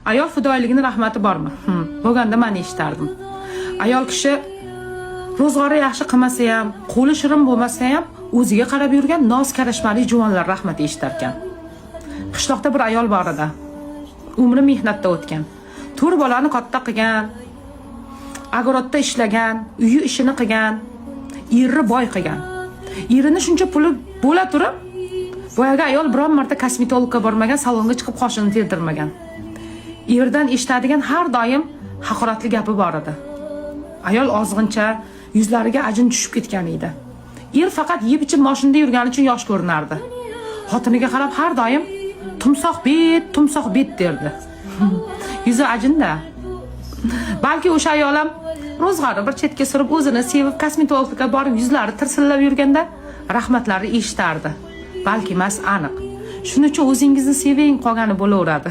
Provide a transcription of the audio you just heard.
Ayol fidoyiligini rahmati bormi? Bo'lganda men eshitardim. Ayol kishi ro'zg'ori yaxshi qilmasa ham, qo'li shirin bo'lmasa ham, o'ziga qarab yurgan noz karashmali juvonlar rahmat eshitar ekan. Qishloqda bir ayol bor edi. Umri mehnatda o'tgan. 4 bolani katta qilgan, agorodda ishlagan, uyi ishini qilgan, eri boy qilgan. Erini shuncha puli bo'la turib, boyaga ayol biron marta kosmetologga bormagan, salonga chiqib qoshini terdirmagan. Erdan eshitadigan har doim haqoratli gapi bor edi. Ayol ozg'incha, yuzlariga ajin tushib ketgan edi. Er faqat yeb-ichib mashinada yurgani uchun yosh ko'rinardi. Xotiniga qarab har doim tumsoq bet derdi. Yuzi ajinda. Balki o'sha ayol ham ro'zg'ori bir chetga surib o'zini sevib kosmetologga borib yuzlari tirsillab yurganda rahmatlari eshitardi. Balki emas, aniq. Shuning uchun o'zingizni seving qolgani bo'laveradi.